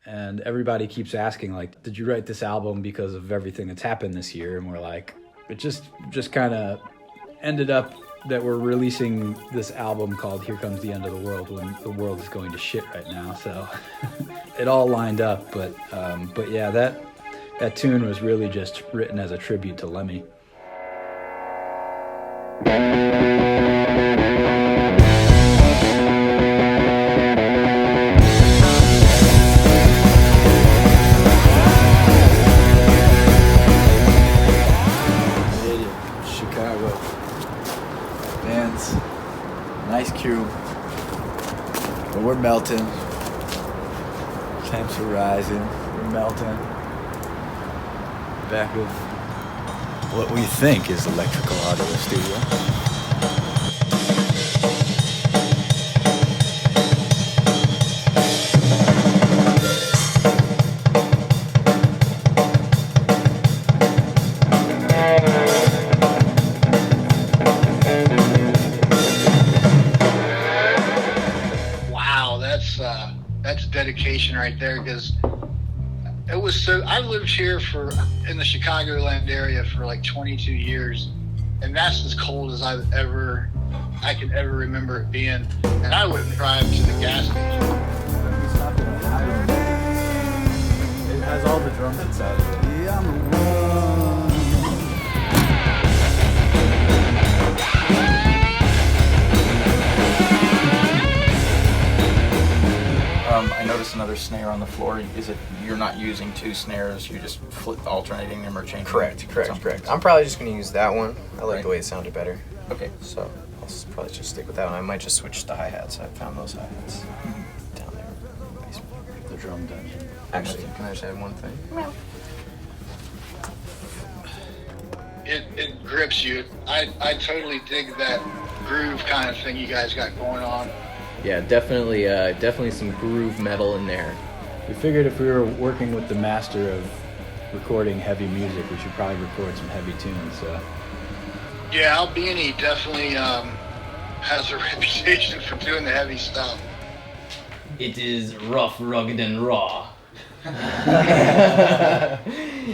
And everybody keeps asking, like, did you write this album because of everything that's happened this year? And we're like, it just kind of ended up that we're releasing this album called Here Comes the End of the World when the world is going to shit right now. So it all lined up. But yeah, that tune was really just written as a tribute to Lemmy. Nice cube, but we're melting. Temps are rising, we're melting. Back of what we think is Electrical Audio Studio. That's dedication right there, because it was so. I lived here in the Chicagoland area for like 22 years, and that's as cold as I can ever remember it being. And I wouldn't drive to the gas station. It has all the drums inside of it. Yeah, I'm the one. I noticed another snare on the floor. Is it you're not using two snares? You're just alternating them or changing? Correct. I'm probably just going to use that one. I like the way it sounded better. Okay, so I'll probably just stick with that one. I might just switch to hi-hats. I found those hi-hats down there in the basement. The drum dungeon. Actually, can I just add one thing? It grips you. I totally dig that groove kind of thing you guys got going on. Yeah, definitely some groove metal in there. We figured if we were working with the master of recording heavy music, we should probably record some heavy tunes. So. Yeah, Albini definitely has a reputation for doing the heavy stuff. It is rough, rugged, and raw.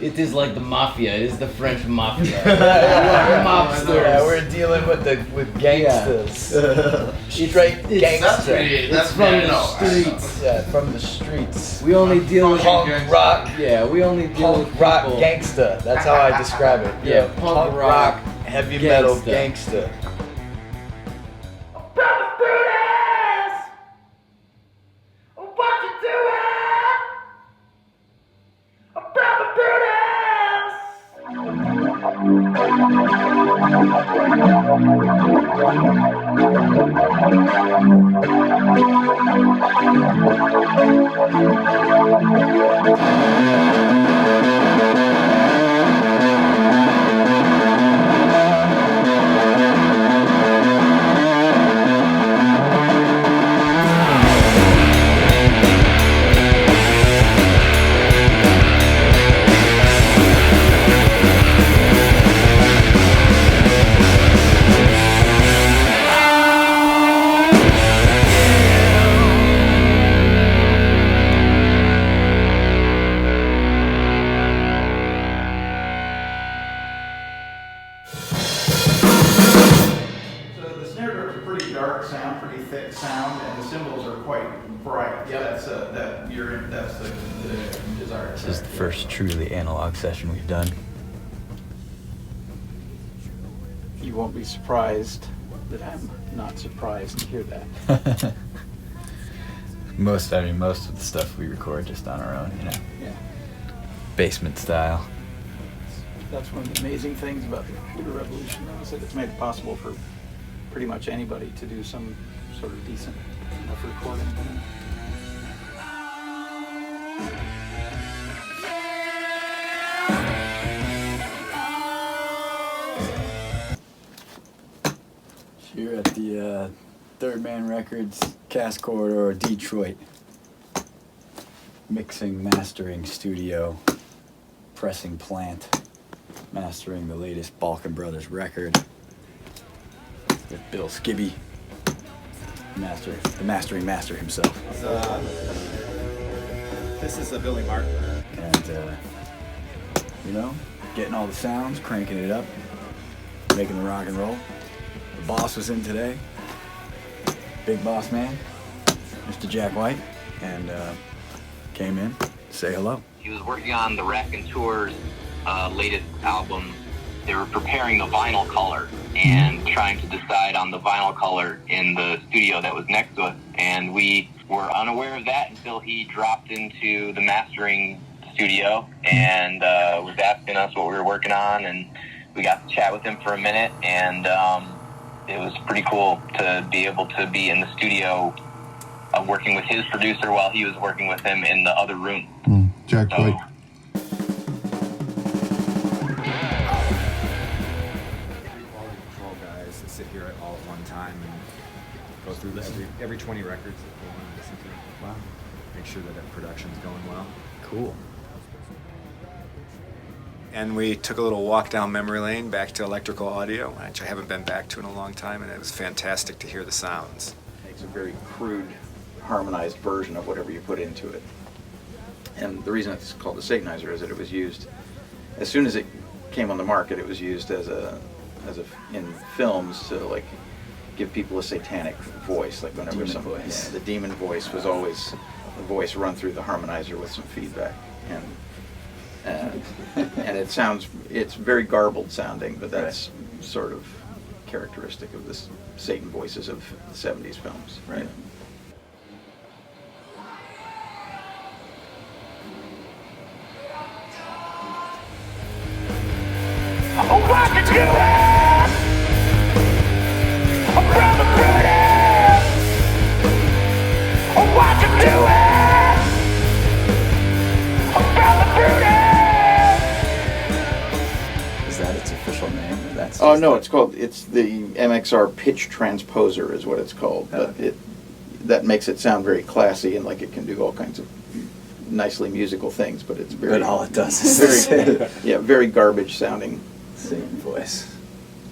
It is like the mafia. It is the French mafia. Mobsters. Yeah, we're dealing with gangsters. She's right, gangster. It's from the streets. Yeah, from the streets. We only deal with punk rock. Yeah, we only deal Punk with rock people. gangster. That's how I describe it. Yeah, punk rock heavy gangster. metal gangster. This is the first truly analog session we've done. You won't be surprised that I'm not surprised to hear that. Most of the stuff we record just on our own, Yeah. basement style. That's one of the amazing things about the computer revolution, though, is that it's made it possible for pretty much anybody to do some sort of decent enough recording. Here at the Third Man Records Cast Corridor, Detroit. Mixing, mastering studio, pressing plant, mastering the latest Balkun Brothers record with Bill Skibbe, the mastering master himself. This is a Billy Martin. And, you know, getting all the sounds, cranking it up, making the rock and roll. The boss was in today, big boss man, Mr. Jack White, and came in to say hello. He was working on the Raconteurs' latest album. They were preparing the vinyl color and trying to decide on the vinyl color in the studio that was next to us. And we were unaware of that until he dropped into the mastering studio and was asking us what we were working on. And we got to chat with him for a minute. And it was pretty cool to be able to be in the studio working with his producer while he was working with him in the other room. Jack White. Quality control guys that sit here all at one time and go through every 20 records that they want to listen to. Wow. Make sure that production's going well. Cool. And we took a little walk down memory lane back to electrical audio, which I haven't been back to in a long time, and it was fantastic to hear the sounds. It's a very crude, harmonized version of whatever you put into it. And the reason it's called the Satanizer is that it was used, as soon as it came on the market, it was used in films to like give people a satanic voice, like whenever the demon voice was always the voice run through the harmonizer with some feedback, and it's very garbled sounding, but that's sort of characteristic of the Satan voices of the 70s films, right? Yeah. What you doing? From the Brutus. What you doing? From the Brutus. Is that its official name? Or that's Oh no, it's the MXR pitch transposer is what it's called, but that makes it sound very classy and like it can do all kinds of nicely musical things, but it's very. But all it does is very garbage sounding. Same voice.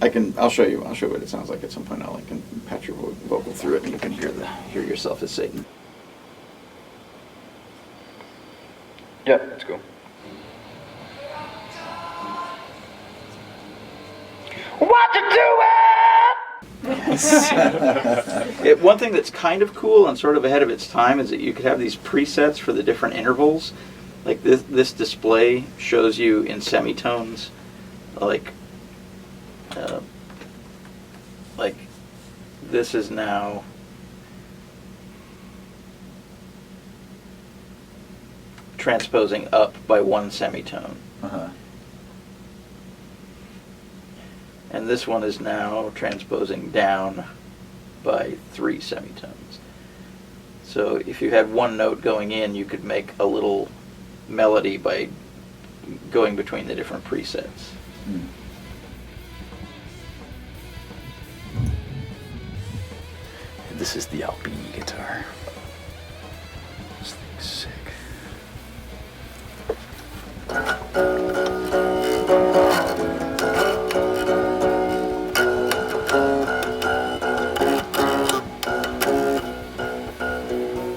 I'll show you what it sounds like at some point. I can patch your vocal through it, and you can hear yourself as Satan. Yeah, that's cool. What you doing? One thing that's kind of cool and sort of ahead of its time is that you could have these presets for the different intervals. Like this display shows you in semitones. Like this is now transposing up by one semitone. And this one is now transposing down by 3 semitones. So if you had one note going in, you could make a little melody by going between the different presets. This is the Albini guitar. This thing's sick.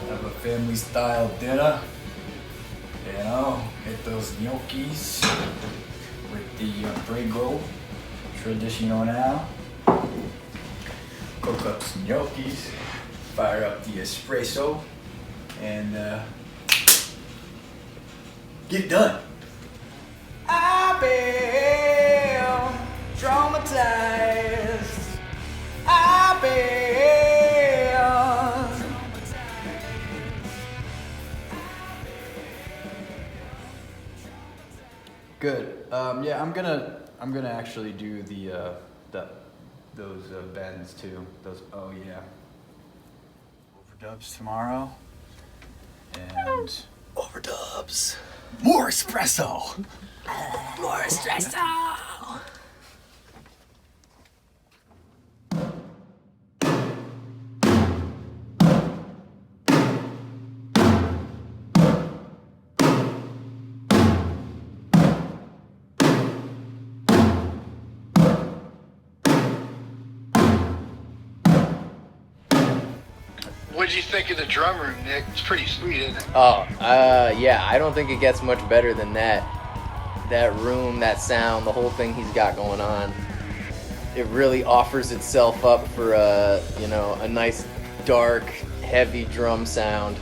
Have a family style dinner. You know, get those gnocchis with the prego, traditional now. Cook up some gnocchis, fire up the espresso, and get it done. I've been traumatized. I've been good. Yeah, I'm gonna actually do those bends too. Oh yeah. Overdubs tomorrow. And overdubs. More espresso. More espresso. What'd you think of the drum room, Nick? It's pretty sweet, isn't it? Oh, yeah, I don't think it gets much better than that. That room, that sound, the whole thing he's got going on. It really offers itself up for a nice, dark, heavy drum sound.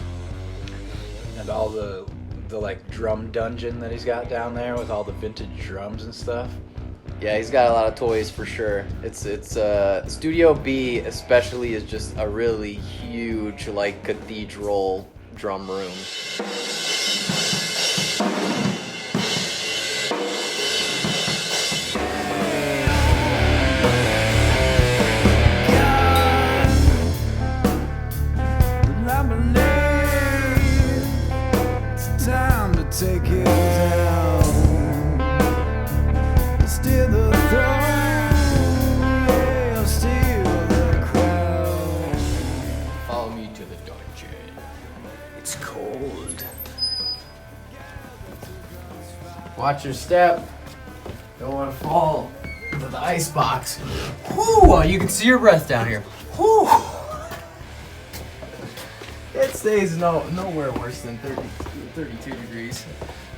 And all the like drum dungeon that he's got down there with all the vintage drums and stuff. Yeah, he's got a lot of toys for sure. It's Studio B especially is just a really huge like cathedral drum room. Take it down, steal the throne, yeah, steal the crown. Follow me to the dungeon. It's cold. Watch your step. Don't want to fall into the ice box. Whoo! You can see your breath down here. Whoo! It stays nowhere worse than 32 degrees,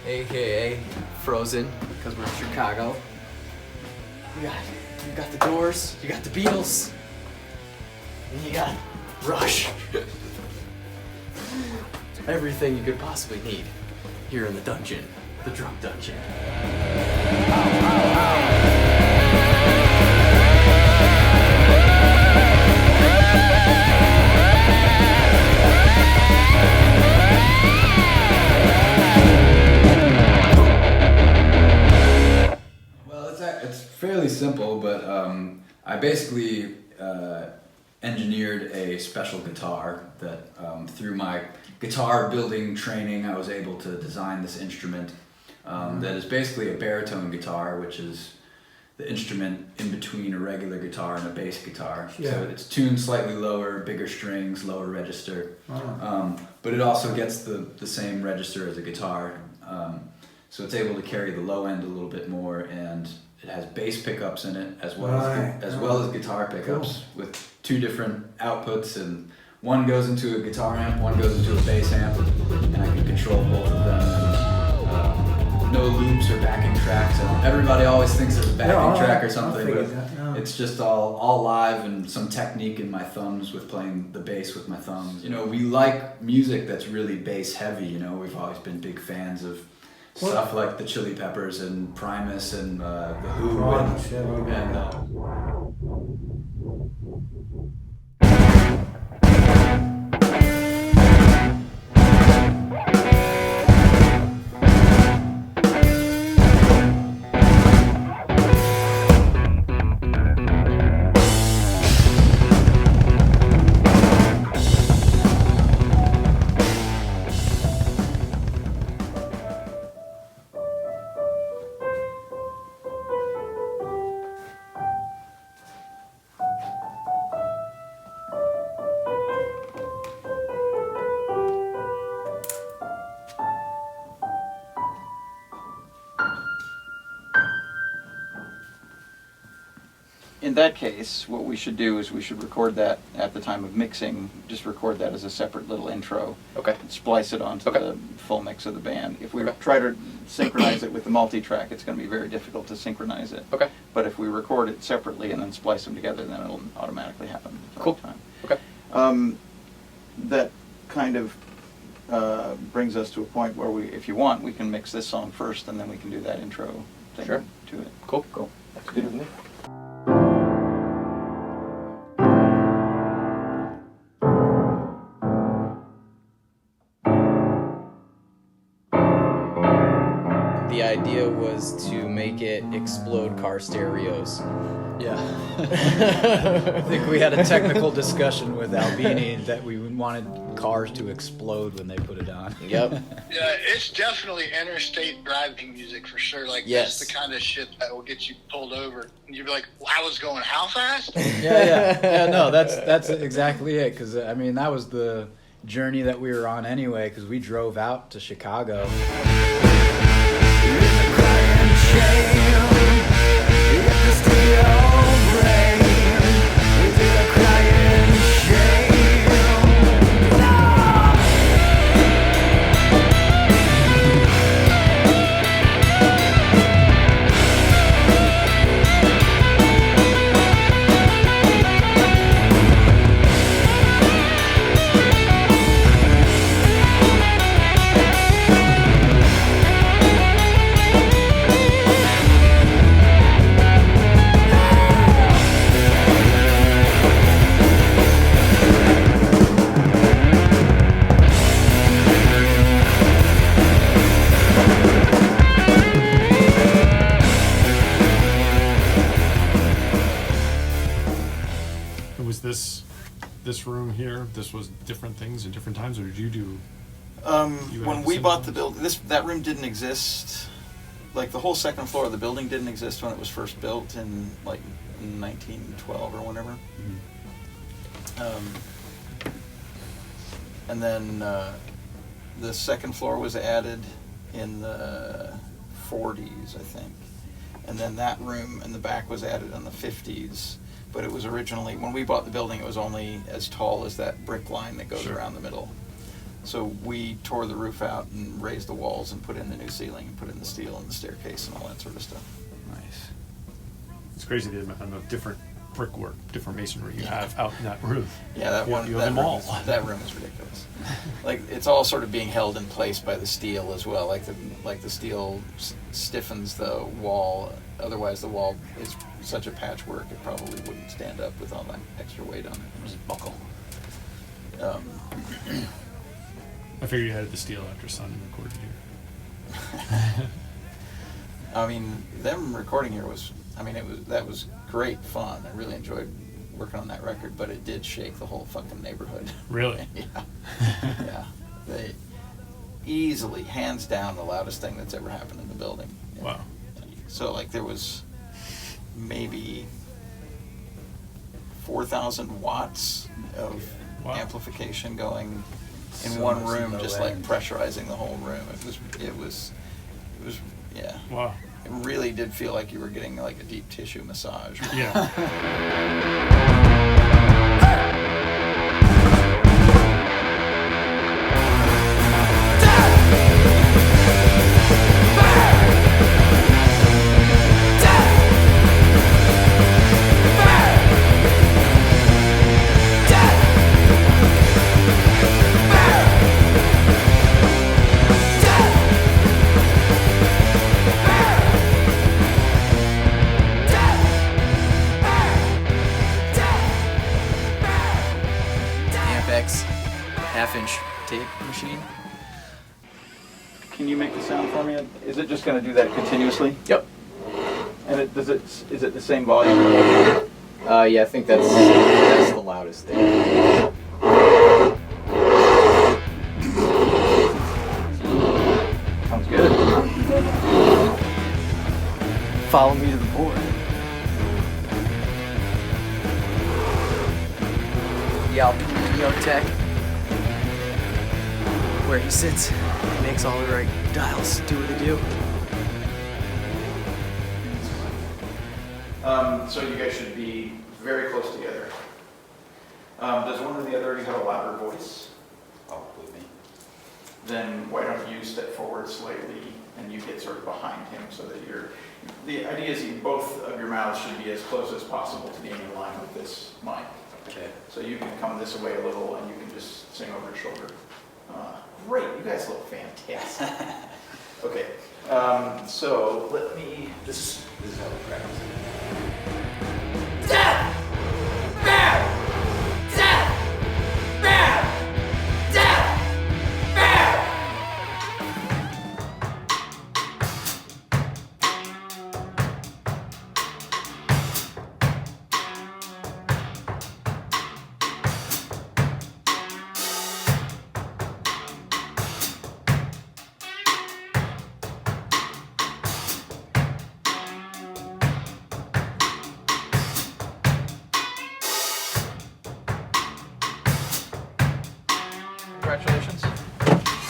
aka frozen, because we're in Chicago. You got the Doors, you got the Beatles, and you got Rush. Everything you could possibly need here in the dungeon, the drum dungeon. It's fairly simple, but I basically engineered a special guitar that through my guitar building training I was able to design this instrument that is basically a baritone guitar, which is the instrument in between a regular guitar and a bass guitar. Yeah. So it's tuned slightly lower, bigger strings, lower register, but it also gets the same register as a guitar. So it's able to carry the low end a little bit more, and it has bass pickups in it as well as guitar pickups with two different outputs, and one goes into a guitar amp, one goes into a bass amp, and I can control both of them. And, no loops or backing tracks. And everybody always thinks there's a backing track or something, but it's just all live and some technique in my thumbs with playing the bass with my thumbs. You know, we like music that's really bass heavy. You know, we've always been big fans of stuff like the Chili Peppers and Primus and the Who In that case, what we should do is we should record that at the time of mixing, just record that as a separate little intro. Okay. And splice it onto the full mix of the band. If we try to synchronize it with the multi-track, it's going to be very difficult to synchronize it. Okay. But if we record it separately and then splice them together, then it'll automatically happen at the Cool. right time. Okay. That kind of brings us to a point where we, if you want, we can mix this song first and then we can do that intro thing to it. Cool. That's good with me. The idea was to make it explode car stereos. Yeah. I think we had a technical discussion with Albini that we wanted cars to explode when they put it on. Yep. Yeah, it's definitely interstate driving music for sure. Like, Yes. that's the kind of shit that will get you pulled over. And you'd be like, well, I was going how fast? Yeah, no, that's exactly it. Because, I mean, that was the journey that we were on anyway, because we drove out to Chicago. was different things at different times, or did you do? When we bought the building, that room didn't exist. Like the whole second floor of the building didn't exist when it was first built in like 1912 or whatever. And then the second floor was added in the 40s, I think. And then that room in the back was added in the 50s. But it was originally, when we bought the building, it was only as tall as that brick line that goes around the middle. So we tore the roof out and raised the walls and put in the new ceiling and put in the steel and the staircase and all that sort of stuff. Nice. It's crazy the amount of different brickwork, different masonry you have out in that roof. Yeah, that one. You have them all. That room is ridiculous. Like it's all sort of being held in place by the steel as well. Like the steel stiffens the wall. Otherwise, the wall is such a patchwork it probably wouldn't stand up with all that extra weight on it. Just buckle. I figured you had the steel after Sun recorded here. I mean, them recording here was. I mean, that was great fun. I really enjoyed working on that record, but it did shake the whole fucking neighborhood. Really? Yeah. Yeah. They easily, hands down, the loudest thing that's ever happened in the building. Wow. So, like, there was maybe 4,000 watts of amplification going in So one much room, low just end. like pressurizing the whole room. It was, yeah. Wow. It really did feel like you were getting like a deep tissue massage. Yeah. Ampex half-inch tape machine. Can you make the sound for me? Is it just going to do that continuously? Yep. And is it the same volume? Yeah, I think that's the loudest thing. Sounds good. Follow me to the board. The Albini tech, where he sits, he makes all the right dials do what they do. So you guys should be very close together. Does one or the other of you have a louder voice? Probably me. Then why don't you step forward slightly and you get sort of behind him so that the idea is that both of your mouths should be as close as possible to being in line with this mic. Okay. So you can come this way a little and you can just sing over his shoulder. Great, you guys look fantastic. Okay, so let me, this is how it cracks. Congratulations.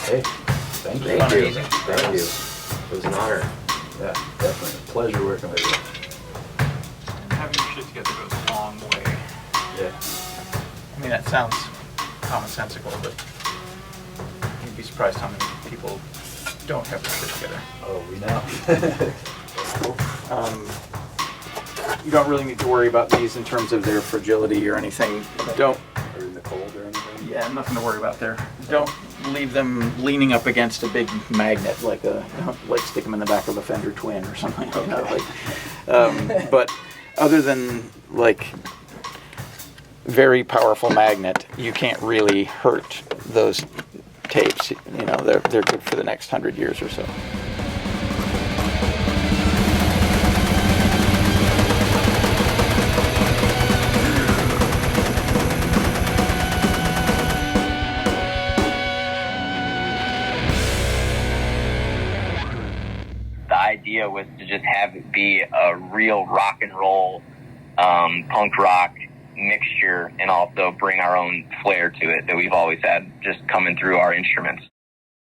Hey, thank you. Fun and easy. Thank you. It was an honor. Yeah, definitely. A pleasure working with you. And having your shit together goes a long way. Yeah. I mean, that sounds commonsensical, but you'd be surprised how many people don't have their shit together. Oh, we know. You don't really need to worry about these in terms of their fragility or anything. Don't. Or in the cold or anything? Yeah, nothing to worry about there. Don't leave them leaning up against a big magnet, like stick them in the back of a Fender Twin or something. You know, like, but other than like very powerful magnet, you can't really hurt those tapes. You know, they're good for the next 100 years or so. idea was to just have it be a real rock and roll, punk rock mixture, and also bring our own flair to it that we've always had just coming through our instruments.